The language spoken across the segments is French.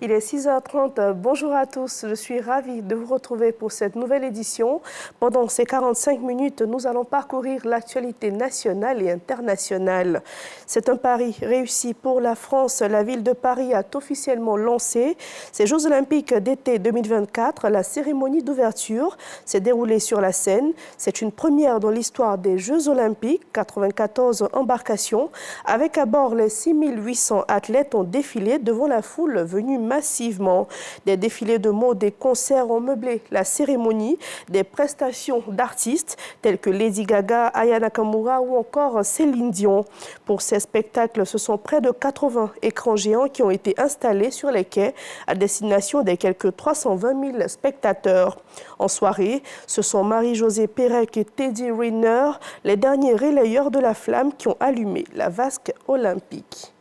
Il est 6h30. Bonjour à tous. Je suis ravie de vous retrouver pour cette nouvelle édition. Pendant ces 45 minutes, nous allons parcourir l'actualité nationale et internationale. C'est un pari réussi pour la France. La ville de Paris a officiellement lancé ses Jeux olympiques d'été 2024. La cérémonie d'ouverture s'est déroulée sur la Seine. C'est une première dans l'histoire des Jeux olympiques. 94 embarcations avec à bord les 6800 athlètes ont défilé devant la foule venue massivement. Des défilés de mode, des concerts ont meublé la cérémonie, des prestations d'artistes tels que Lady Gaga, Aya Nakamura ou encore Céline Dion. Pour ces spectacles, ce sont près de 80 écrans géants qui ont été installés sur les quais à destination des quelques 320 000 spectateurs. En soirée, ce sont Marie-Josée Pérec et Teddy Riner, les derniers relayeurs de la flamme qui ont allumé la vasque olympique.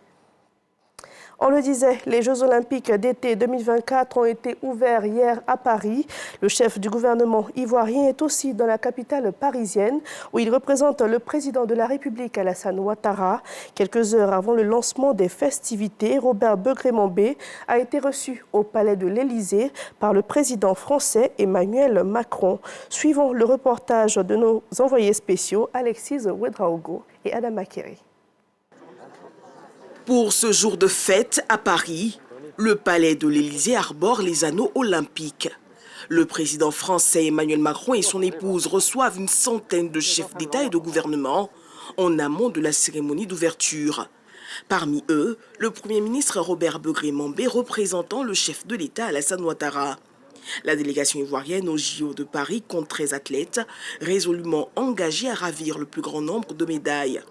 On le disait, les Jeux olympiques d'été 2024 ont été ouverts hier à Paris. Le chef du gouvernement ivoirien est aussi dans la capitale parisienne où il représente le président de la République, Alassane Ouattara. Quelques heures avant le lancement des festivités, Robert Begré-Mambé a été reçu au palais de l'Élysée par le président français Emmanuel Macron. Suivons le reportage de nos envoyés spéciaux Alexis Ouedraogo et Adam Akeri. Pour ce jour de fête à Paris, le palais de l'Élysée arbore les anneaux olympiques. Le président français Emmanuel Macron et son épouse reçoivent une centaine de chefs d'État et de gouvernement en amont de la cérémonie d'ouverture. Parmi eux, le Premier ministre Robert Begré-Mambé représentant le chef de l'État Alassane Ouattara. La délégation ivoirienne au JO de Paris compte 13 athlètes, résolument engagés à ravir le plus grand nombre de médailles.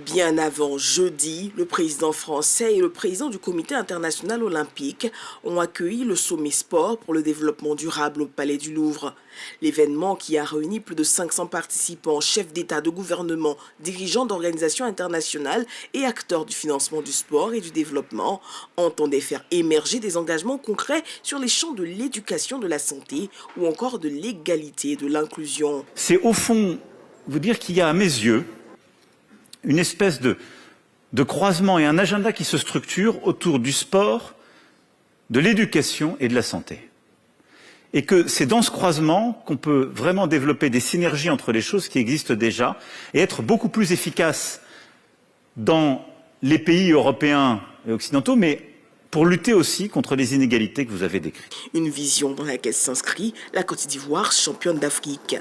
Bien avant jeudi, le président français et le président du Comité international olympique ont accueilli le sommet sport pour le développement durable au Palais du Louvre. L'événement qui a réuni plus de 500 participants, chefs d'État, de gouvernement, dirigeants d'organisations internationales et acteurs du financement du sport et du développement, entendait faire émerger des engagements concrets sur les champs de l'éducation, de la santé ou encore de l'égalité et de l'inclusion. C'est au fond vous dire qu'il y a à mes yeux une espèce de croisement et un agenda qui se structure autour du sport, de l'éducation et de la santé. Et que c'est dans ce croisement qu'on peut vraiment développer des synergies entre les choses qui existent déjà et être beaucoup plus efficace dans les pays européens et occidentaux, mais pour lutter aussi contre les inégalités que vous avez décrites. Une vision dans laquelle s'inscrit la Côte d'Ivoire, championne d'Afrique.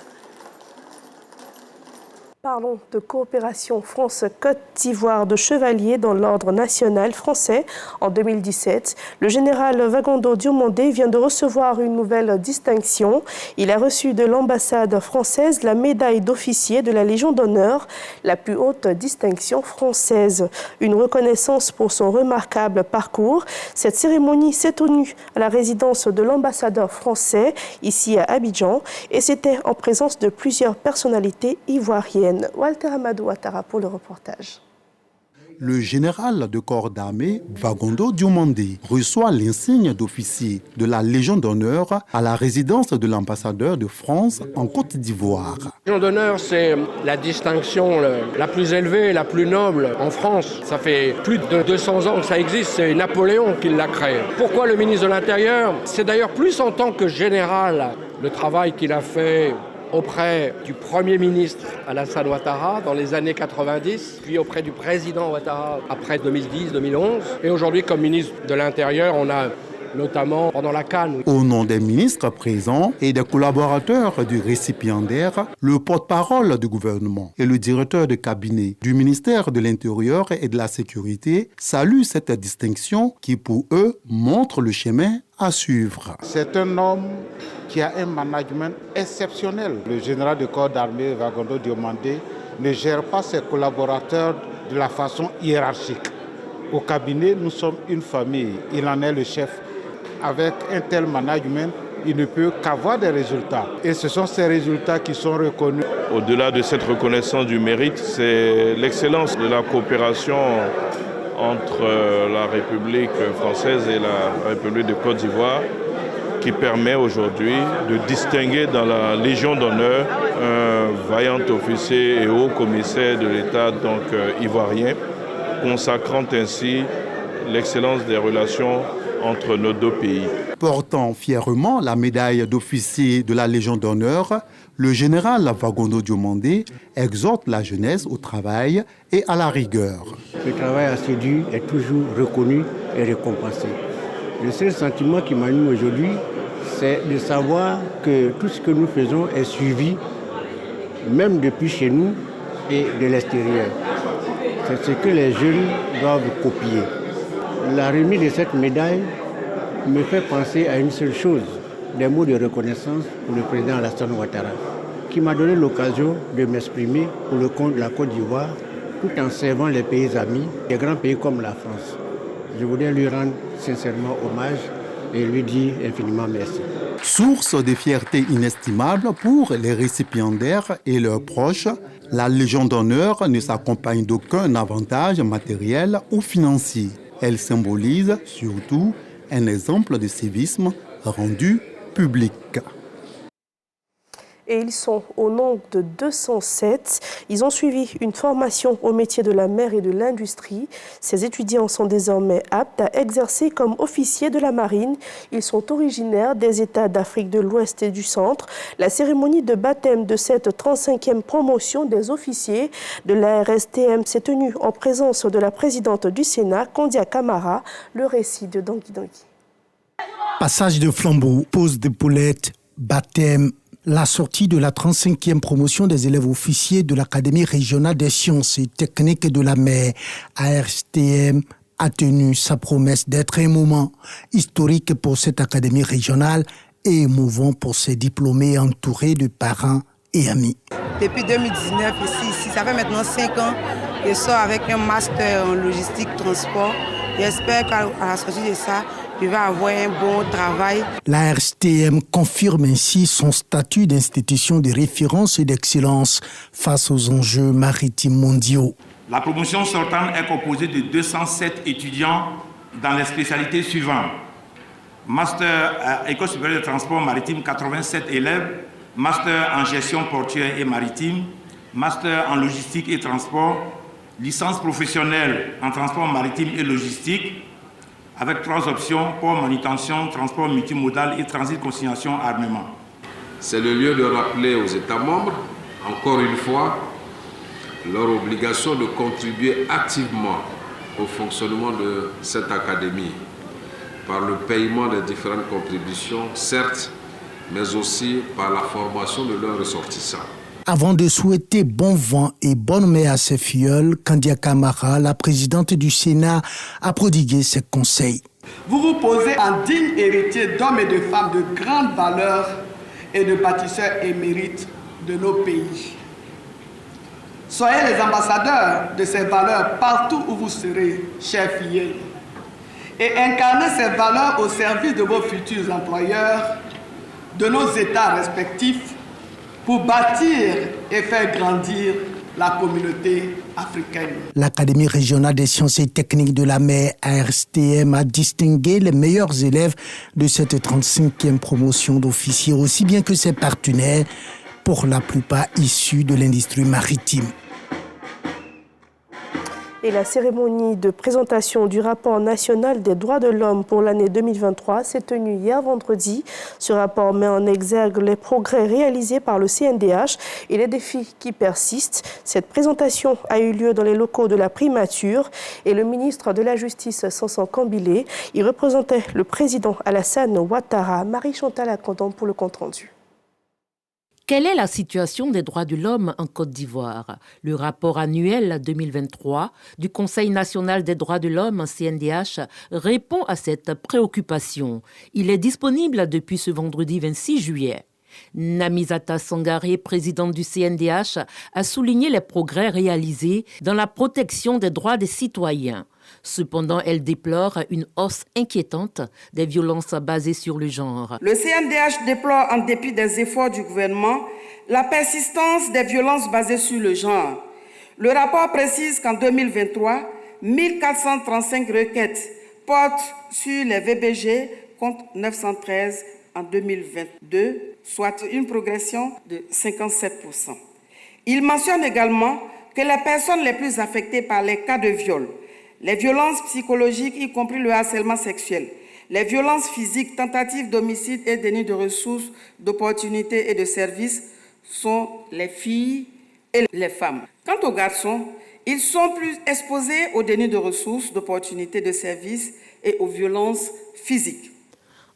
Parlons de coopération France-Côte d'Ivoire de chevalier dans l'ordre national français en 2017. Le général Wagondo Diomandé vient de recevoir une nouvelle distinction. Il a reçu de l'ambassade française la médaille d'officier de la Légion d'honneur, la plus haute distinction française. Une reconnaissance pour son remarquable parcours. Cette cérémonie s'est tenue à la résidence de l'ambassadeur français, ici à Abidjan, et c'était en présence de plusieurs personnalités ivoiriennes. Walter Amadou Ouattara pour le reportage. Le général de corps d'armée Wagondo Diomandé reçoit l'insigne d'officier de la Légion d'honneur à la résidence de l'ambassadeur de France en Côte d'Ivoire. La Légion d'honneur, c'est la distinction la plus élevée, la plus noble en France. Ça fait plus de 200 ans que ça existe, c'est Napoléon qui l'a créé. Pourquoi le ministre de l'Intérieur? C'est d'ailleurs plus en tant que général, le travail qu'il a fait auprès du Premier ministre Alassane Ouattara dans les années 90, puis auprès du président Ouattara après 2010-2011. Et aujourd'hui, comme ministre de l'Intérieur, on a notamment pendant la CAN. Au nom des ministres présents et des collaborateurs du récipiendaire, le porte-parole du gouvernement et le directeur de cabinet du ministère de l'Intérieur et de la Sécurité saluent cette distinction qui, pour eux, montre le chemin à suivre. C'est un homme qui a un management exceptionnel. Le général de corps d'armée Wagondo Diomandé ne gère pas ses collaborateurs de la façon hiérarchique. Au cabinet, nous sommes une famille. Il en est le chef. Avec un tel management, il ne peut qu'avoir des résultats. Et ce sont ces résultats qui sont reconnus. Au-delà de cette reconnaissance du mérite, c'est l'excellence de la coopération entre la République française et la République de Côte d'Ivoire qui permet aujourd'hui de distinguer dans la Légion d'honneur un vaillant officier et haut commissaire de l'État ivoirien, consacrant ainsi l'excellence des relations entre nos deux pays. Portant fièrement la médaille d'officier de la Légion d'honneur, le général Fagondo Diomandé exhorte la jeunesse au travail et à la rigueur. Le travail assidu est toujours reconnu et récompensé. Le seul sentiment qui m'anime aujourd'hui, c'est de savoir que tout ce que nous faisons est suivi, même depuis chez nous et de l'extérieur. C'est ce que les jeunes doivent copier. La remise de cette médaille me fait penser à une seule chose, des mots de reconnaissance pour le président Alassane Ouattara, qui m'a donné l'occasion de m'exprimer pour le compte de la Côte d'Ivoire, tout en servant les pays amis, des grands pays comme la France. Je voudrais lui rendre sincèrement hommage et lui dire infiniment merci. Source de fierté inestimable pour les récipiendaires et leurs proches, la Légion d'honneur ne s'accompagne d'aucun avantage matériel ou financier. Elle symbolise surtout un exemple de civisme rendu public. Et ils sont au nombre de 207. Ils ont suivi une formation au métier de la mer et de l'industrie. Ces étudiants sont désormais aptes à exercer comme officiers de la marine. Ils sont originaires des États d'Afrique de l'Ouest et du Centre. La cérémonie de baptême de cette 35e promotion des officiers de la RSTM s'est tenue en présence de la présidente du Sénat, Kondia Camara. Le récit de Dangui Dangui. Passage de flambeau, pose d'épaulettes, baptême. La sortie de la 35e promotion des élèves officiers de l'Académie régionale des sciences et techniques de la mer, ARSTM, a tenu sa promesse d'être un moment historique pour cette académie régionale et émouvant pour ses diplômés entourés de parents et amis. Depuis 2019, ici, ça fait maintenant 5 ans, je sors avec un master en logistique transport. J'espère qu'à la sortie de ça, je vais avoir un bon travail. La RSTM confirme ainsi son statut d'institution de référence et d'excellence face aux enjeux maritimes mondiaux. La promotion sortante est composée de 207 étudiants dans les spécialités suivantes. Master École supérieure de transport maritime, 87 élèves. Master en gestion portuaire et maritime. Master en logistique et transport. Licence professionnelle en transport maritime et logistique, avec 3 options, port, manutention, transport multimodal et transit, consignation, armement. C'est le lieu de rappeler aux États membres, encore une fois, leur obligation de contribuer activement au fonctionnement de cette académie, par le paiement des différentes contributions, certes, mais aussi par la formation de leurs ressortissants. Avant de souhaiter bon vent et bonne mère à ses filleuls, Kondia Camara, la présidente du Sénat, a prodigué ses conseils. Vous vous posez en digne héritier d'hommes et de femmes de grande valeur et de bâtisseurs émérites de nos pays. Soyez les ambassadeurs de ces valeurs partout où vous serez, chers filleuls, et incarnez ces valeurs au service de vos futurs employeurs, de nos États respectifs, pour bâtir et faire grandir la communauté africaine. L'Académie régionale des sciences et techniques de la mer, ARSTM, a distingué les meilleurs élèves de cette 35e promotion d'officiers, aussi bien que ses partenaires, pour la plupart issus de l'industrie maritime. Et la cérémonie de présentation du rapport national des droits de l'homme pour l'année 2023 s'est tenue hier vendredi. Ce rapport met en exergue les progrès réalisés par le CNDH et les défis qui persistent. Cette présentation a eu lieu dans les locaux de la primature et le ministre de la Justice, Sanson Kambilé, y représentait le président Alassane Ouattara. Marie-Chantal Akondan pour le compte-rendu. Quelle est la situation des droits de l'homme en Côte d'Ivoire? Le rapport annuel 2023 du Conseil national des droits de l'homme, CNDH, répond à cette préoccupation. Il est disponible depuis ce vendredi 26 juillet. Namizata Sangaré, présidente du CNDH, a souligné les progrès réalisés dans la protection des droits des citoyens. Cependant, elle déplore une hausse inquiétante des violences basées sur le genre. Le CNDH déplore, en dépit des efforts du gouvernement, la persistance des violences basées sur le genre. Le rapport précise qu'en 2023, 1435 requêtes portent sur les VBG contre 913 en 2022, soit une progression de 57%. Il mentionne également que les personnes les plus affectées par les cas de viol les violences psychologiques, y compris le harcèlement sexuel, les violences physiques, tentatives d'homicide et déni de ressources, d'opportunités et de services sont les filles et les femmes. Quant aux garçons, ils sont plus exposés au déni de ressources, d'opportunités, de services et aux violences physiques.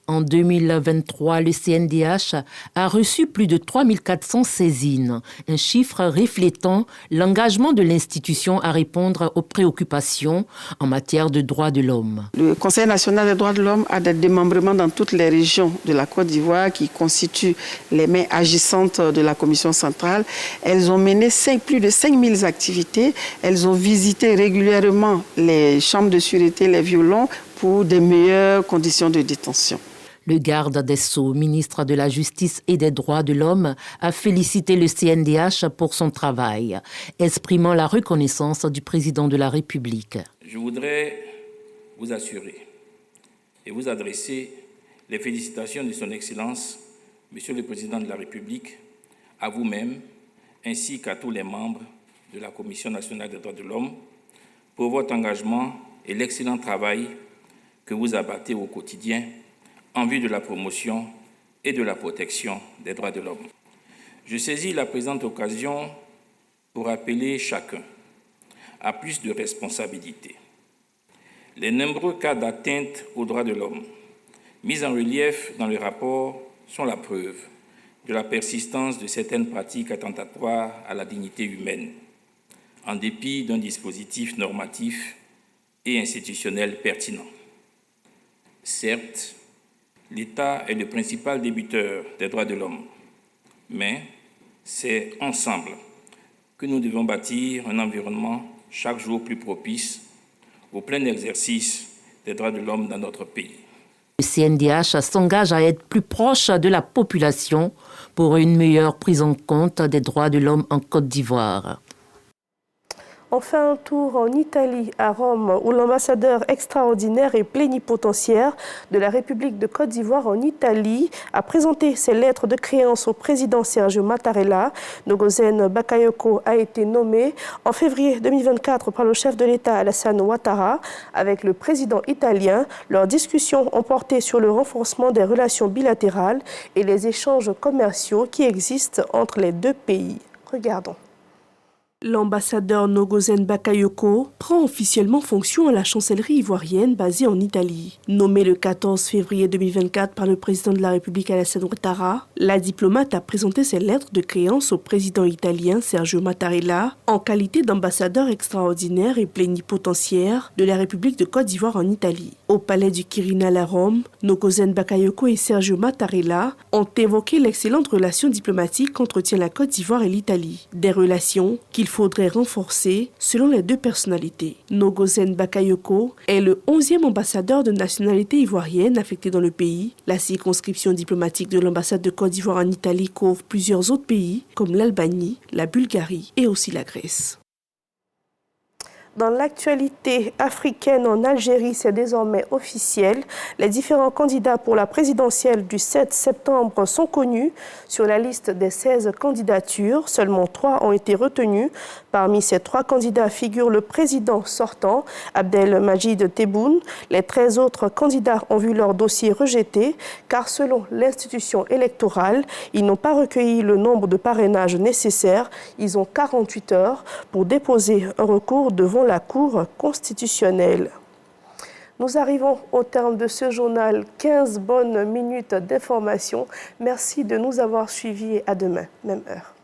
En 2023, le CNDH a reçu plus de 3400 saisines, un chiffre reflétant l'engagement de l'institution à répondre aux préoccupations en matière de droits de l'homme. Le Conseil national des droits de l'homme a des démembrements dans toutes les régions de la Côte d'Ivoire qui constituent les mains agissantes de la Commission centrale. Elles ont mené plus de 5000 activités. Elles ont visité régulièrement les chambres de sûreté, les violons, pour des meilleures conditions de détention. Le garde des Sceaux, ministre de la Justice et des Droits de l'Homme, a félicité le CNDH pour son travail, exprimant la reconnaissance du président de la République. Je voudrais vous assurer et vous adresser les félicitations de son Excellence, Monsieur le Président de la République, à vous-même, ainsi qu'à tous les membres de la Commission nationale des droits de l'homme, pour votre engagement et l'excellent travail que vous abattez au quotidien en vue de la promotion et de la protection des droits de l'homme. Je saisis la présente occasion pour appeler chacun à plus de responsabilité. Les nombreux cas d'atteinte aux droits de l'homme mis en relief dans le rapport sont la preuve de la persistance de certaines pratiques attentatoires à la dignité humaine, en dépit d'un dispositif normatif et institutionnel pertinent. Certes, l'État est le principal débiteur des droits de l'homme, mais c'est ensemble que nous devons bâtir un environnement chaque jour plus propice au plein exercice des droits de l'homme dans notre pays. Le CNDH s'engage à être plus proche de la population pour une meilleure prise en compte des droits de l'homme en Côte d'Ivoire. On fait un tour en Italie, à Rome, où l'ambassadeur extraordinaire et plénipotentiaire de la République de Côte d'Ivoire en Italie a présenté ses lettres de créance au président Sergio Mattarella. Nogozène Bakayoko a été nommé en février 2024 par le chef de l'État Alassane Ouattara avec le président italien. Leurs discussions ont porté sur le renforcement des relations bilatérales et les échanges commerciaux qui existent entre les deux pays. Regardons. L'ambassadeur Nogozène Bakayoko prend officiellement fonction à la chancellerie ivoirienne basée en Italie. Nommé le 14 février 2024 par le président de la République Alassane Ouattara, la diplomate a présenté ses lettres de créance au président italien Sergio Mattarella en qualité d'ambassadeur extraordinaire et plénipotentiaire de la République de Côte d'Ivoire en Italie. Au palais du Quirinal à Rome, Nogozène Bakayoko et Sergio Mattarella ont évoqué l'excellente relation diplomatique qu'entretient la Côte d'Ivoire et l'Italie. Des relations qu'il faudrait renforcer selon les deux personnalités. Nogozène Bakayoko est le 11e ambassadeur de nationalité ivoirienne affecté dans le pays. La circonscription diplomatique de l'ambassade de Côte d'Ivoire en Italie couvre plusieurs autres pays comme l'Albanie, la Bulgarie et aussi la Grèce. Dans l'actualité africaine en Algérie, c'est désormais officiel. Les différents candidats pour la présidentielle du 7 septembre sont connus. Sur la liste des 16 candidatures, seulement 3 ont été retenus. Parmi ces 3 candidats figure le président sortant, Abdelmajid Tebboune. Les 13 autres candidats ont vu leur dossier rejeté, car selon l'institution électorale, ils n'ont pas recueilli le nombre de parrainages nécessaires. Ils ont 48 heures pour déposer un recours devant la Cour constitutionnelle. Nous arrivons au terme de ce journal. 15 bonnes minutes d'information. Merci de nous avoir suivis et à demain, même heure.